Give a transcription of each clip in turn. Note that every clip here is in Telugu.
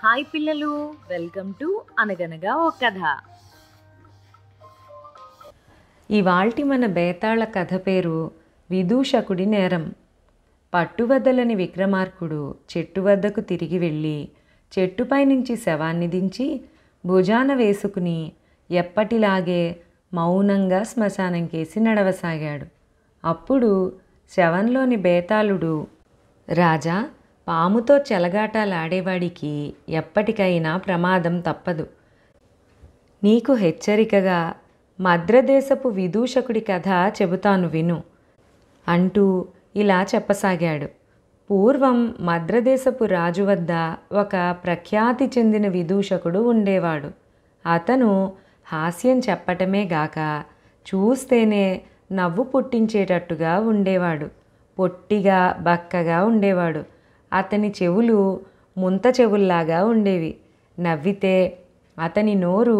హాయ్ పిల్లలు, వెల్కమ్ టు అనగనగా ఒక కథ. ఇవాల్టి మన బేతాళ కథ పేరు విదూషకుడి నేరం. పట్టువదలని విక్రమార్కుడు చెట్టు వద్దకు తిరిగి వెళ్ళి చెట్టుపై నుంచి శవాన్ని దించి భుజాన వేసుకుని ఎప్పటిలాగే మౌనంగా శ్మశానంకేసి నడవసాగాడు. అప్పుడు శవంలోని బేతాళుడు, రాజా, పాముతో చెలగాటాలాడేవాడికి ఎప్పటికైనా ప్రమాదం తప్పదు. నీకు హెచ్చరికగా మద్రదేశపు విదూషకుడి కథ చెబుతాను విను అంటూ ఇలా చెప్పసాగాడు. పూర్వం మద్రదేశపు రాజు వద్ద ఒక ప్రఖ్యాతి చెందిన విదూషకుడు ఉండేవాడు. అతను హాస్యం చెప్పటమే గాక చూస్తేనే నవ్వు పుట్టించేటట్టుగా ఉండేవాడు. పొట్టిగా బక్కగా ఉండేవాడు. అతని చెవులు ముంత చెవుల్లాగా ఉండేవి. నవ్వితే అతని నోరు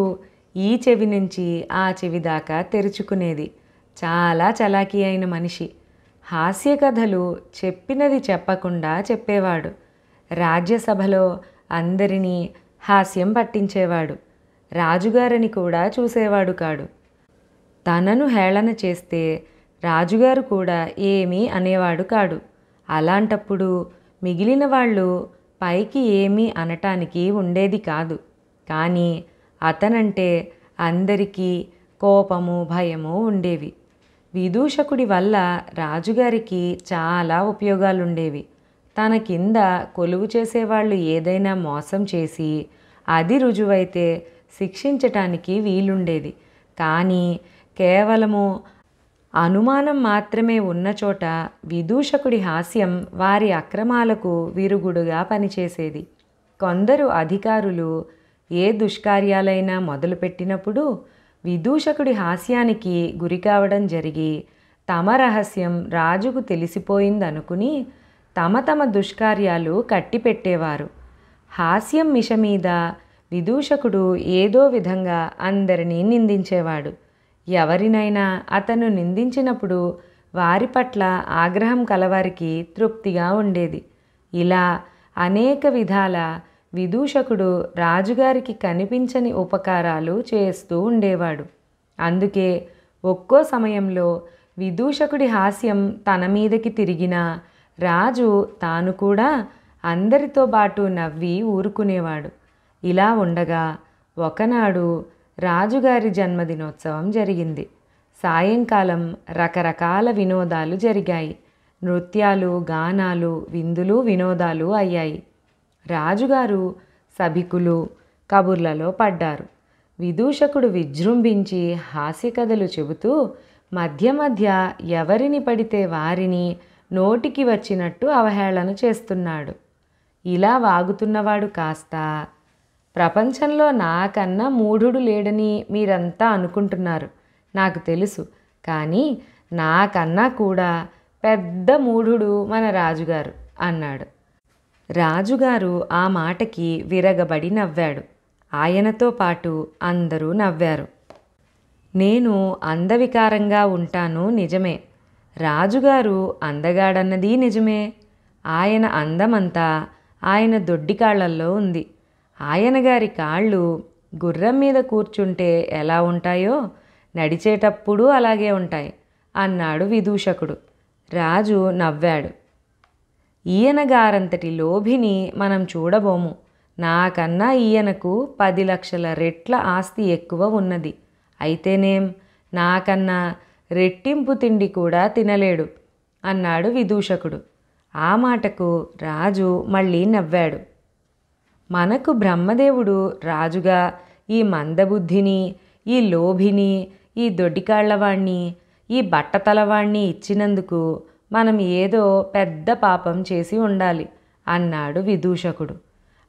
ఈ చెవి నుంచి ఆ చెవి దాకా తెరుచుకునేది. చాలా చలాకీ అయిన మనిషి. హాస్య కథలు చెప్పినది చెప్పకుండా చెప్పేవాడు. రాజ్యసభలో అందరినీ హాస్యం పట్టించేవాడు. రాజుగారని కూడా చూసేవాడు కాడు. తనను హేళన చేస్తే రాజుగారు కూడా ఏమీ అనేవాడు కాడు. అలాంటప్పుడు మిగిలిన వాళ్ళు పైకి ఏమీ అనటానికి ఉండేది కాదు. కానీ అతనంటే అందరికీ కోపము భయము ఉండేవి. విదూషకుడి వల్ల రాజుగారికి చాలా ఉపయోగాలుండేవి. తన కింద కొలువు చేసేవాళ్ళు ఏదైనా మోసం చేసి అది రుజువైతే శిక్షించటానికి వీలుండేది. కానీ కేవలము అనుమానం మాత్రమే ఉన్న చోట విదూషకుడి హాస్యం వారి అక్రమాలకు విరుగుడుగా పనిచేసేది. కొందరు అధికారులు ఏ దుష్కార్యాలైనా మొదలుపెట్టినప్పుడు విదూషకుడి హాస్యానికి గురికావడం జరిగి తమ రహస్యం రాజుకు తెలిసిపోయిందనుకుని తమ దుష్కార్యాలు కట్టిపెట్టేవారు. హాస్యం మిష మీద విదూషకుడు ఏదో విధంగా అందరినీ నిందించేవాడు. ఎవరినైనా అతను నిందించినప్పుడు వారి పట్ల ఆగ్రహం కలవారికి తృప్తిగా ఉండేది. ఇలా అనేక విధాల విదూషకుడు రాజుగారికి కనిపించని ఉపకారాలు చేస్తూ ఉండేవాడు. అందుకే ఒక్కో సమయంలో విదూషకుడి హాస్యం తన మీదకి తిరిగినా రాజు తాను కూడా అందరితో పాటు నవ్వి ఊరుకునేవాడు. ఇలా ఉండగా ఒకనాడు రాజుగారి జన్మదినోత్సవం జరిగింది. సాయంకాలం రకరకాల వినోదాలు జరిగాయి. నృత్యాలు, గానాలు, విందులు, వినోదాలు అయ్యాయి. రాజుగారు సభికులు కబుర్లలో పడ్డారు. విదూషకుడు విజృంభించి హాస్యకథలు చెబుతూ మధ్య మధ్య ఎవరిని పడితే వారిని నోటికి వచ్చినట్టు అవహేళన చేస్తున్నాడు. ఇలా వాగుతున్నవాడు కాస్త, ప్రపంచంలో నాకన్నా మూఢుడు లేడని మీరంతా అనుకుంటున్నారు, నాకు తెలుసు. కానీ నాకన్నా కూడా పెద్ద మూఢుడు మన రాజుగారు అన్నాడు. రాజుగారు ఆ మాటకి విరగబడి నవ్వాడు. ఆయనతో పాటు అందరూ నవ్వారు. నేను అందవికారంగా ఉంటాను నిజమే. రాజుగారు అందగాడన్నది నిజమే. ఆయన అందమంతా ఆయన దొడ్డి కాళ్లల్లో ఉంది. ఆయన గారి కాళ్ళు గుర్రం మీద కూర్చుంటే ఎలా ఉంటాయో నడిచేటప్పుడు అలాగే ఉంటాయి అన్నాడు విదూషకుడు. రాజు నవ్వాడు. ఈయన గారంతటి లోభిని మనం చూడబోము. నాకన్నా ఈయనకు 10 లక్షల రెట్ల ఆస్తి ఎక్కువ ఉన్నది. అయితేనేం నాకన్నా రెట్టింపు తిండి కూడా తినలేడు అన్నాడు విదూషకుడు. ఆ మాటకు రాజు మళ్ళీ నవ్వాడు. మనకు బ్రహ్మదేవుడు రాజుగా ఈ మందబుద్ధిని, ఈ లోభిని, ఈ దొడ్డికాళ్లవాణ్ణి, ఈ బట్టతలవాణ్ణి ఇచ్చినందుకు మనం ఏదో పెద్ద పాపం చేసి ఉండాలి అన్నాడు విదూషకుడు.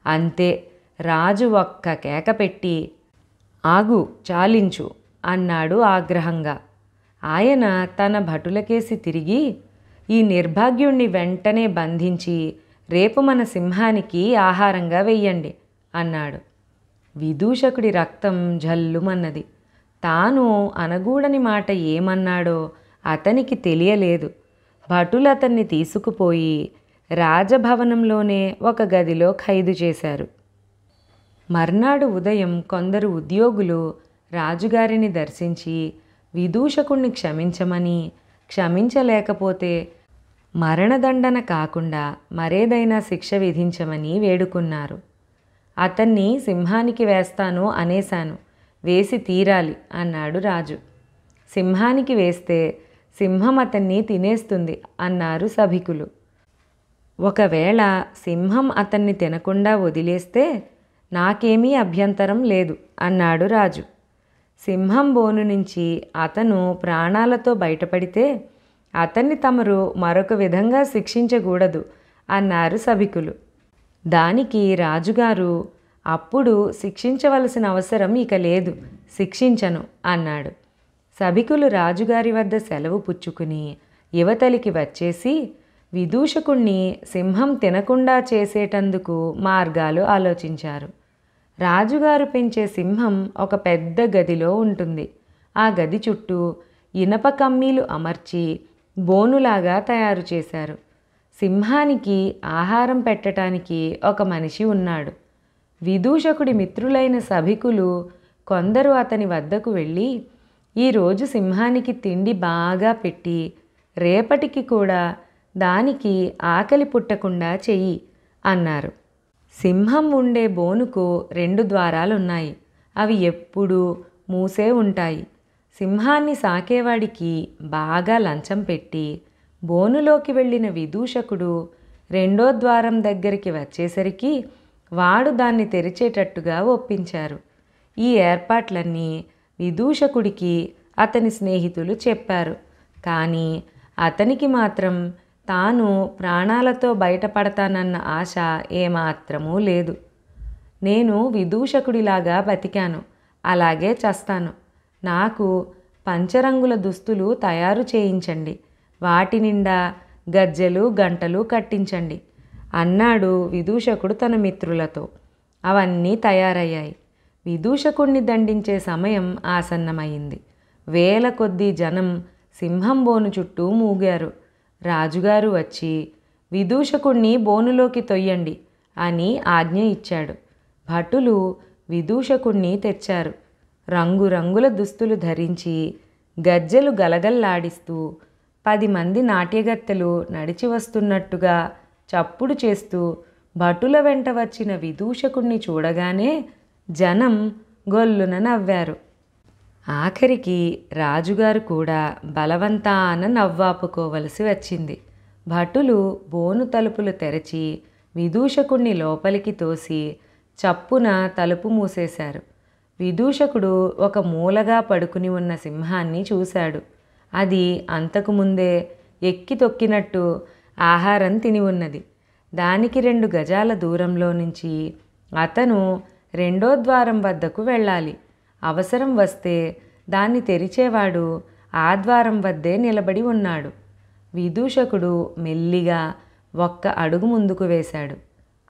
అంతే, రాజు ఒక్క కేక పెట్టి, ఆగు, చాలించు అన్నాడు ఆగ్రహంగా. ఆయన తన భటులకేసి తిరిగి, ఈ నిర్భాగ్యుణ్ణి వెంటనే బంధించి రేపు మన సింహానికి ఆహారంగా వెయ్యండి అన్నాడు. విదూషకుడి రక్తం జల్లుమన్నది. తాను అనగూడని మాట ఏమన్నాడో అతనికి తెలియలేదు. భటులతన్ని తీసుకుపోయి రాజభవనంలోనే ఒక గదిలో ఖైదు చేశారు. మర్నాడు ఉదయం కొందరు ఉద్యోగులు రాజుగారిని దర్శించి విదూషకుణ్ణి క్షమించమని, క్షమించలేకపోతే మరణదండన కాకుండా మరేదైనా శిక్ష విధించమని వేడుకున్నారు. అతన్ని సింహానికి వేస్తాను అనేశాను, వేసి తీరాలి అన్నాడు రాజు. సింహానికి వేస్తే సింహం అతన్ని తినేస్తుంది అన్నారు సభికులు. ఒకవేళ సింహం అతన్ని తినకుండా వదిలేస్తే నాకేమీ అభ్యంతరం లేదు అన్నాడు రాజు. సింహం బోను నుంచి అతను ప్రాణాలతో బయటపడితే అతన్ని తమరు మరొక విధంగా శిక్షించకూడదు అన్నారు సభికులు. దానికి రాజుగారు, అప్పుడు శిక్షించవలసిన అవసరం ఇక లేదు, శిక్షించను అన్నాడు. సభికులు రాజుగారి వద్ద సెలవు పుచ్చుకుని యువతలికి వచ్చేసి విదూషకుణ్ణి సింహం తినకుండా చేసేటందుకు మార్గాలు ఆలోచించారు. రాజుగారు పెంచే సింహం ఒక పెద్ద గదిలో ఉంటుంది. ఆ గది చుట్టూ ఇనప కమ్మీలు అమర్చి బోనులాగా తయారు చేశారు. సింహానికి ఆహారం పెట్టడానికి ఒక మనిషి ఉన్నాడు. విదూషకుడి మిత్రులైన సభికులు కొందరు అతని వద్దకు వెళ్ళి, ఈరోజు సింహానికి తిండి బాగా పెట్టి రేపటికి కూడా దానికి ఆకలి పుట్టకుండా చెయ్యి అన్నారు. సింహం ఉండే బోనుకు 2 ద్వారాలున్నాయి. అవి ఎప్పుడూ మూసే ఉంటాయి. సింహాన్ని సాకేవాడికి బాగా లంచం పెట్టి బోనులోకి వెళ్ళిన విదూషకుడు 2వ ద్వారం దగ్గరికి వచ్చేసరికి వాడు దాన్ని తెరిచేటట్టుగా ఒప్పించారు. ఈ ఏర్పాట్లన్నీ విదూషకుడికి అతని స్నేహితులు చెప్పారు. కానీ అతనికి మాత్రం తాను ప్రాణాలతో బయటపడతానన్న ఆశ ఏమాత్రమూ లేదు. నేను విదూషకుడిలాగా బతికాను, అలాగే చస్తాను. నాకు పంచరంగుల దుస్తులు తయారు చేయించండి, వాటి నిండా గజ్జెలు గంటలు కట్టించండి అన్నాడు విదూషకుడు తన మిత్రులతో. అవన్నీ తయారయ్యాయి. విదూషకుణ్ణి దండించే సమయం ఆసన్నమైంది. వేల కొద్దీ జనం సింహం బోను చుట్టూ మూగారు. రాజుగారు వచ్చి విదూషకుణ్ణి బోనులోకి తొయ్యండి అని ఆజ్ఞ ఇచ్చాడు. భటులు విదూషకుణ్ణి తెచ్చారు. రంగురంగుల దుస్తులు ధరించి గజ్జెలు గలగల్లాడిస్తూ 10 మంది నాట్యగత్తెలు నడిచి వస్తున్నట్టుగా చప్పుడు చేస్తూ భటుల వెంట వచ్చిన విదూషకుణ్ణి చూడగానే జనం గొల్లున నవ్వారు. ఆఖరికి రాజుగారు కూడా బలవంతాన నవ్వాపుకోవలసి వచ్చింది. భటులు బోను తలుపులు తెరచి విదూషకుణ్ణి లోపలికి తోసి చప్పున తలుపు మూసేశారు. విదూషకుడు ఒక మూలగా పడుకుని ఉన్న సింహాన్ని చూశాడు. అది అంతకుముందే ఎక్కి తొక్కినట్టు ఆహారం తిని ఉన్నది. దానికి 2 గజాల దూరంలో నుంచి అతను 2వ ద్వారం వద్దకు వెళ్ళాలి. అవసరం వస్తే దాన్ని తెరిచేవాడు ఆ ద్వారం వద్దే నిలబడి ఉన్నాడు. విదూషకుడు మెల్లిగా 1 అడుగు ముందుకు వేశాడు.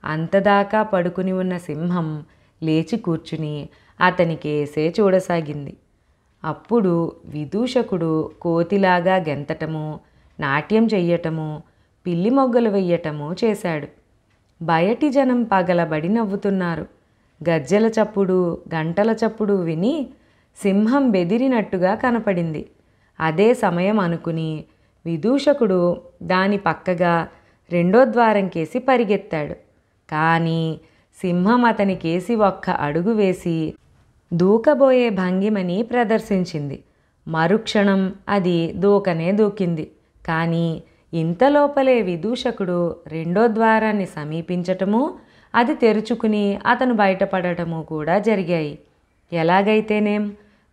అంతదాకా పడుకుని ఉన్న సింహం లేచి కూర్చుని అతనికేసే చూడసాగింది. అప్పుడు విదూషకుడు కోతిలాగా గెంతటము, నాట్యం చెయ్యటము, పిల్లి మొగ్గలు వెయ్యటము చేశాడు. బయటి జనం పగలబడి నవ్వుతున్నారు. గజ్జెల చప్పుడు, గంటల చప్పుడు విని సింహం బెదిరినట్టుగా కనపడింది. అదే సమయం అనుకుని విదూషకుడు దాని పక్కగా 2వ ద్వారం కేసి పరిగెత్తాడు. కానీ సింహం అతనికేసి 1 అడుగు వేసి దూకబోయే భంగిమని ప్రదర్శించింది. మరుక్షణం అది దూకనే దూకింది. కానీ ఇంతలోపలే విదూషకుడు 2వ ద్వారాన్ని సమీపించటము, అది తెరుచుకుని అతను బయటపడటము కూడా జరిగాయి. ఎలాగైతేనేం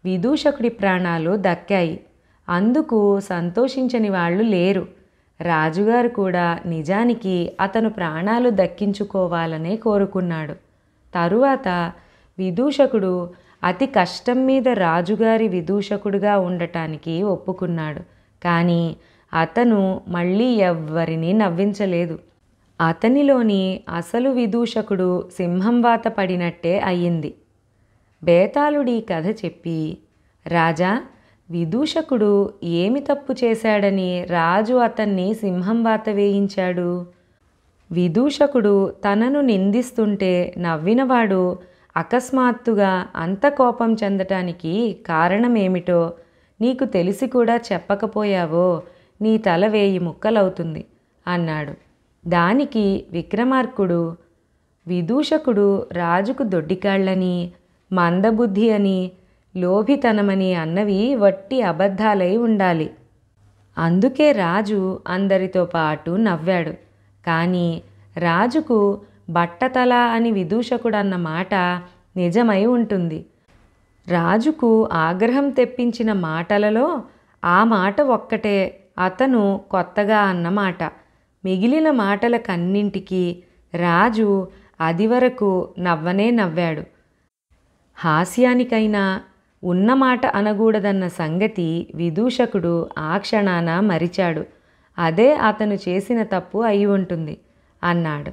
విదూషకుడి ప్రాణాలు దక్కాయి. అందుకు సంతోషించని వాళ్ళు లేరు. రాజుగారు కూడా నిజానికి అతను ప్రాణాలు దక్కించుకోవాలనే కోరుకున్నాడు. తరువాత విదూషకుడు అతి కష్టం మీద రాజుగారి విదూషకుడుగా ఉండటానికి ఒప్పుకున్నాడు. కానీ అతను మళ్ళీ ఎవ్వరినీ నవ్వించలేదు. అతనిలోని అసలు విదూషకుడు సింహం వాత పడినట్టే అయ్యింది. బేతాళుడి కథ చెప్పి, రాజా, విదూషకుడు ఏమి తప్పు చేశాడని రాజు అతన్ని సింహం వాత వేయించాడు? విదూషకుడు తనను నిందిస్తుంటే నవ్వినవాడు అకస్మాత్తుగా అంత కోపం చెందటానికి కారణమేమిటో నీకు తెలిసి కూడా చెప్పకపోయావో నీ తల 1000 ముక్కలవుతుంది అన్నాడు. దానికి విక్రమార్కుడు, విదూషకుడు రాజుకు దొడ్డికాళ్ళని, మందబుద్ధి అని, లోభితనమని అన్నవి వట్టి అబద్ధాలై ఉండాలి. అందుకే రాజు అందరితో పాటు నవ్వాడు. కానీ రాజుకు బట్టతల అని విదూషకుడన్న మాట నిజమై ఉంటుంది. రాజుకు ఆగ్రహం తెప్పించిన మాటలలో ఆ మాట ఒక్కటే అతను కొత్తగా అన్నమాట. మిగిలిన మాటలకన్నింటికీ రాజు అదివరకు నవ్వనే నవ్వాడు. హాస్యానికైనా ఉన్నమాట అనకూడదన్న సంగతి విదూషకుడు ఆ క్షణాన మరిచాడు. అదే అతను చేసిన తప్పు అయి ఉంటుంది అన్నాడు.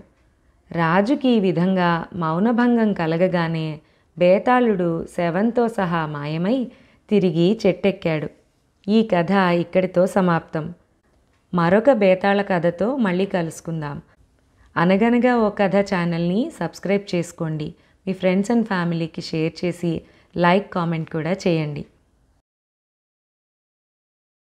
రాజుకి ఈ విధంగా మౌనభంగం కలగగానే బేతాళుడు శవంతో సహా మాయమై తిరిగి చెట్టెక్కాడు. ఈ కథ ఇక్కడితో సమాప్తం. మరొక బేతాళ కథతో మళ్ళీ కలుసుకుందాం. అనగనగా ఓ కథ ఛానల్ని సబ్స్క్రైబ్ చేసుకోండి. మీ ఫ్రెండ్స్ అండ్ ఫ్యామిలీకి షేర్ చేసి లైక్, కామెంట్ కూడా చేయండి.